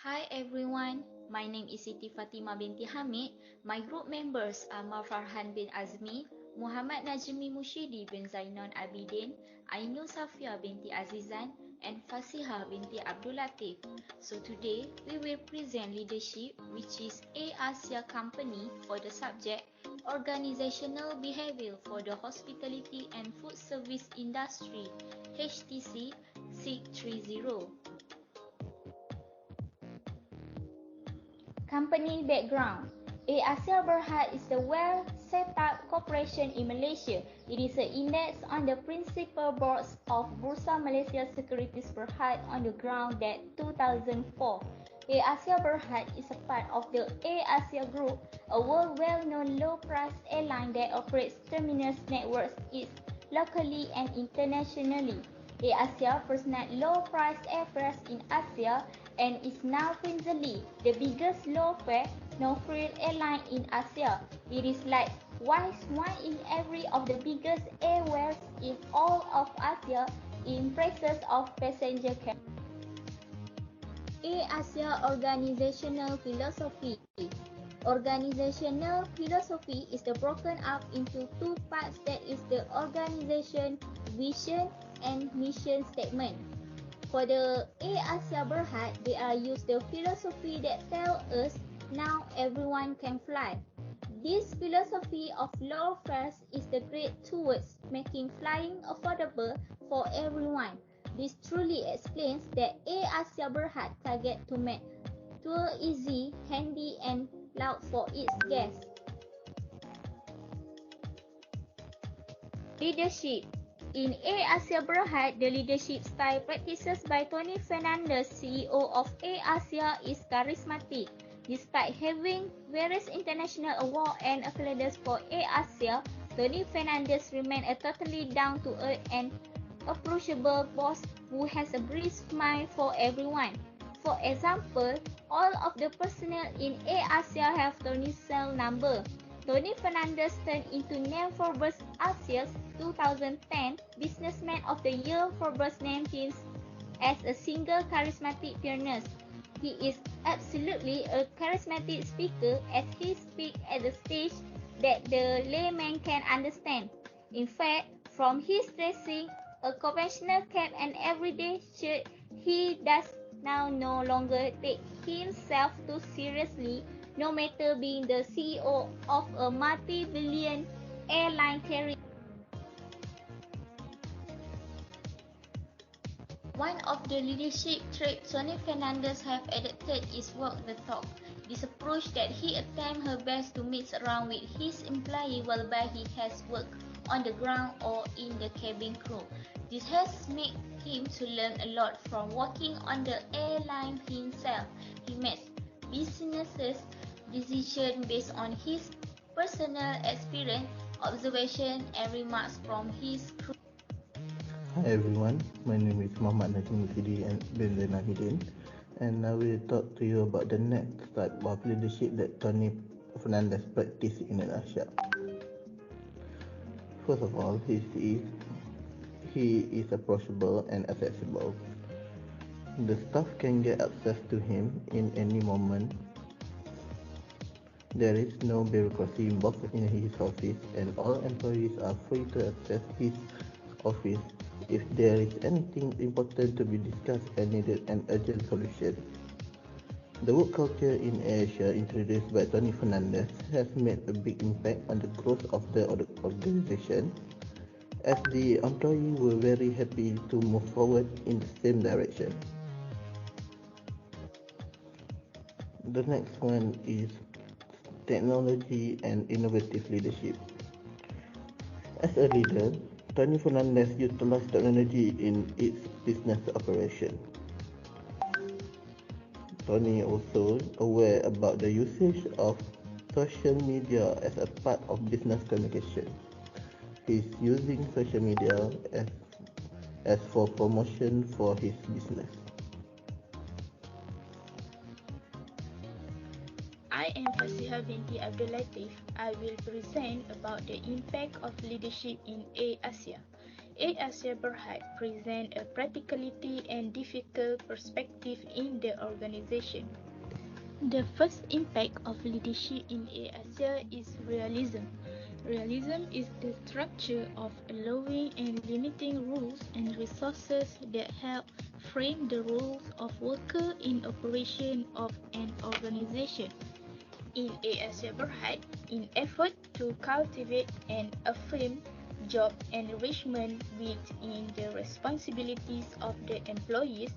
Hi everyone, my name is Siti Fatimah binti Hamid. My group members are Ammar Farhan bin Azme, Muhammad Najmi Mursyidi bin Zainon Abidin, Ainur Safia binti Azizan, and Fasihah binti Abdul Latiff. So today we will present leadership, which is ASEAN company for the subject Organizational Behaviour for the Hospitality and Food Service Industry, HTC 630. Company background. ASEAN Berhad is a well-set-up corporation in Malaysia. It is an index on the principal boards of Bursa Malaysia Securities Berhad on the ground that 2004. ASEAN Berhad is a part of the ASEAN Group, a world well-known low-price airline that operates terminus networks locally and internationally. ASEAN first low-price airfares in Asia and is now presently the biggest low-fare, no-frill airline in Asia. It is likewise one in every of the biggest airways in all of Asia in prices of passenger care. ASEAN Organizational Philosophy. Organizational philosophy is broken up into two parts, that is the organization, vision, and mission statement. For the ASEAN Berhad, they are used the philosophy that tell us now everyone can fly. This philosophy of low fares is the great towards making flying affordable for everyone. This truly explains that ASEAN Berhad target to make tour easy, handy, and loud for its guests. Leadership. In ASEAN Berhad, the leadership style practiced by Tony Fernandez, CEO of ASEAN, is charismatic. Despite having various international awards and accolades for ASEAN, Tony Fernandez remains a totally down-to-earth and approachable boss who has a bright smile for everyone. For example, all of the personnel in ASEAN have Tony's cell number. Tony Fernandez turned into named Forbes Asia's 2010 Businessman of the Year. Forbes named him as a single charismatic pioneer. He is absolutely a charismatic speaker as he speaks at the stage that the layman can understand. In fact, from his dressing, a conventional cap and everyday shirt, he does now no longer take himself too seriously, no matter being the CEO of a multi-billion airline carrier. One of the leadership traits Tony Fernandez have adopted is walk the talk. This approach that he attempts her best to mix around with his employee while he has worked on the ground or in the cabin crew. This has made him to learn a lot from working on the airline himself. He makes businesses decisions based on his personal experience, observation, and remarks from his crew. Hi everyone, my name is Muhammad Najmi and bin Abidin, and I will talk to you about the next type of leadership that Tony Fernandez practiced in Asia. First of all, he is approachable and accessible. The staff can get access to him in any moment. There is no bureaucracy involved in his office, and all employees are free to access his office if there is anything important to be discussed and needed an urgent solution. The work culture in Asia introduced by Tony Fernandez has made a big impact on the growth of the organization, as the employees were very happy to move forward in the same direction. The next one is technology and innovative leadership. As a leader, Tony Fernandez utilized technology in its business operation. Tony also aware about the usage of social media as a part of business communication. He's using social media as for promotion for his business. I am Fasihah binti Abdul Latiff. I will present about the impact of leadership in ASEAN. ASEAN Berhad present a practicality and difficult perspective in the organization. The first impact of leadership in ASEAN is realism. Realism is the structure of allowing and limiting rules and resources that help frame the roles of workers in operation of an organization. In ASEAN Berhad, in effort to cultivate and affirm job enrichment within the responsibilities of the employees,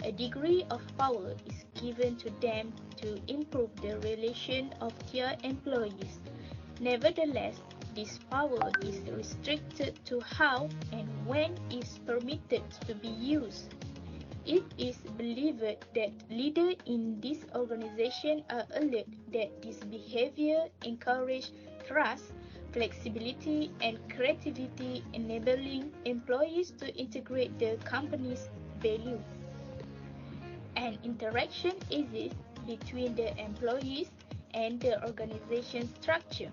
a degree of power is given to them to improve the relation of their employees. Nevertheless, this power is restricted to how and when it is permitted to be used. It is believed that leaders in this organization are alert that this behavior encourages trust, flexibility, and creativity, enabling employees to integrate the company's value. An interaction exists between the employees and the organization structure.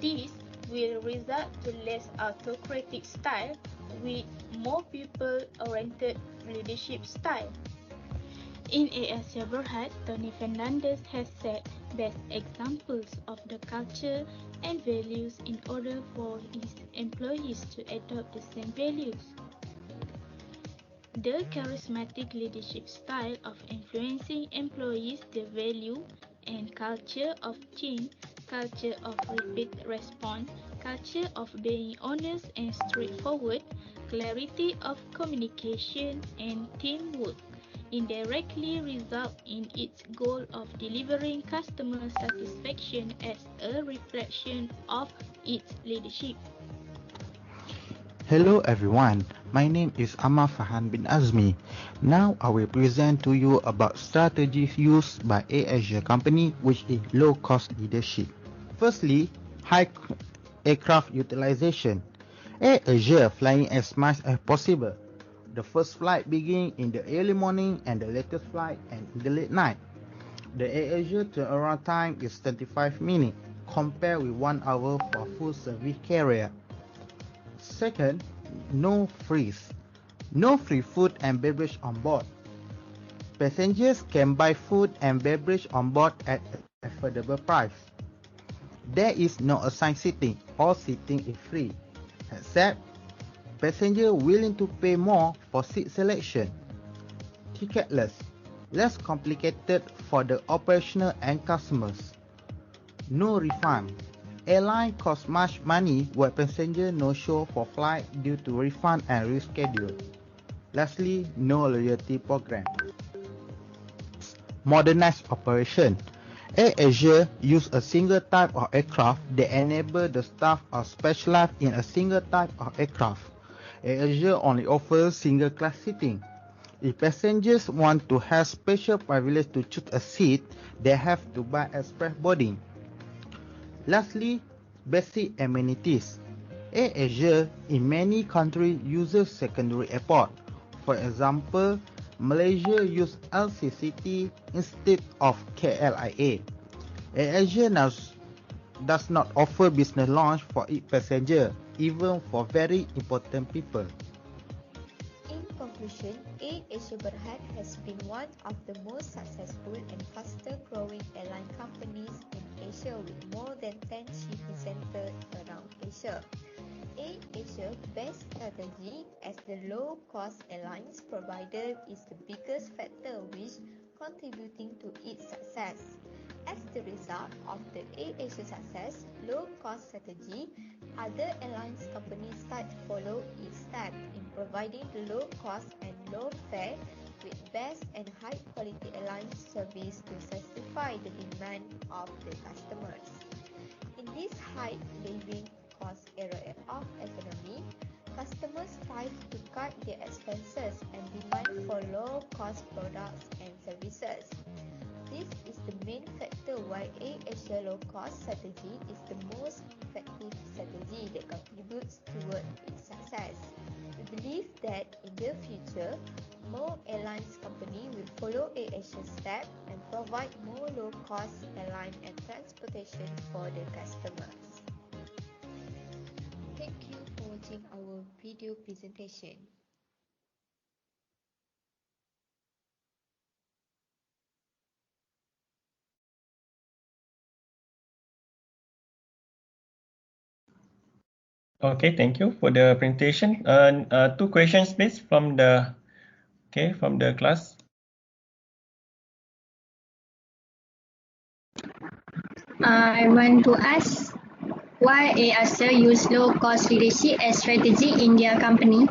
This will result to less autocratic style with more people-oriented leadership style. In ASEAN Berhad, Tony Fernandez has set best examples of the culture and values in order for his employees to adopt the same values. The charismatic leadership style of influencing employees, the value and culture of change, culture of repeat response, culture of being honest and straightforward, clarity of communication, and teamwork indirectly result in its goal of delivering customer satisfaction as a reflection of its leadership. Hello everyone, my name is Ammar Farhan bin Azme. Now I will present to you about strategies used by AirAsia company which is low cost leadership. Firstly, high aircraft utilization. AirAsia flying as much as possible. The first flight begins in the early morning and the latest flight in the late night. The AirAsia turnaround time is 25 minutes compared with 1 hour for full service carrier. Second, no freeze. No free food and beverage on board. Passengers can buy food and beverage on board at an affordable price. There is no assigned seating. All seating is free, except passengers willing to pay more for seat selection. Ticketless, less complicated for the operational and customers. No refund. Airline costs much money when passenger no show for flight due to refund and reschedule. Lastly, no loyalty program. Modernized operation. AirAsia use a single type of aircraft that enable the staff are specialized in a single type of aircraft. AirAsia only offers single class seating. If passengers want to have special privilege to choose a seat, they have to buy express boarding. Lastly, basic amenities. AirAsia in many countries uses secondary airport. For example, Malaysia use LCCT instead of KLIA. AirAsia does not offer business lounge for its passengers, even for very important people. In conclusion, AirAsia Berhad has been one of the most successful and faster growing airline companies in Asia with more than 10 shipping centers around Asia. AirAsia's best strategy as the low-cost airlines provider is the biggest factor which contributing to its success. As the result of the AirAsia success, low-cost strategy, other airlines companies start to follow its step in providing the low cost and low fare with best and high quality airline service to satisfy the demand of the customers. In this high living cost era of economy, customers strive to cut their expenses and demand for low cost products and services. This is the main factor why AirAsia low-cost strategy is the most effective strategy that contributes toward its success. We believe that in the future, more airlines company will follow AirAsia's step and provide more low-cost airline and transportation for the customers. Thank you for watching our video presentation. Okay, thank you for the presentation. Two questions, please, from the class. I want to ask why ASEAN use low-cost leadership as strategy in their company.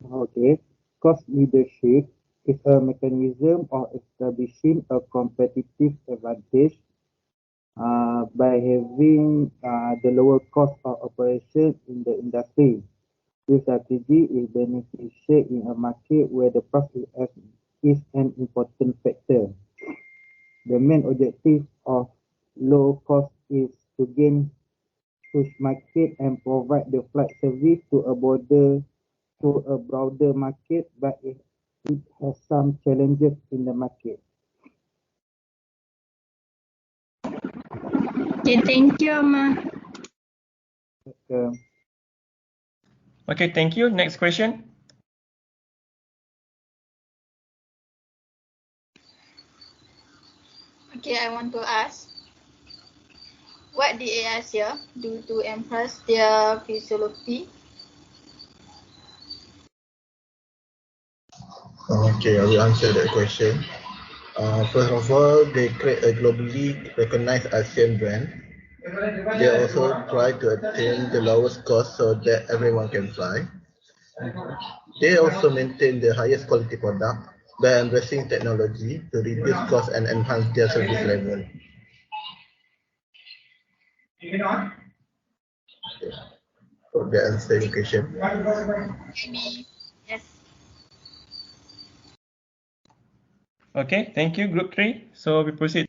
Okay, cost leadership is a mechanism of establishing a competitive advantage by having the lower cost of operation in the industry. This strategy is beneficial in a market where the price is an important factor. The main objective of low cost is to gain huge market and provide the flight service to a broader market, but it has some challenges in the market. Okay, thank you, Ammar. Okay, thank you. Next question. Okay, I want to ask, what did ASEAN do to enhance their visibility? Okay, I will answer that question. First of all, they create a globally recognized ASEAN brand. They also try to attain the lowest cost so that everyone can fly. They also maintain the highest quality product by embracing technology to reduce cost and enhance their service level. Hope that answers your question. Maybe, yes. Okay, thank you, Group 3. So we proceed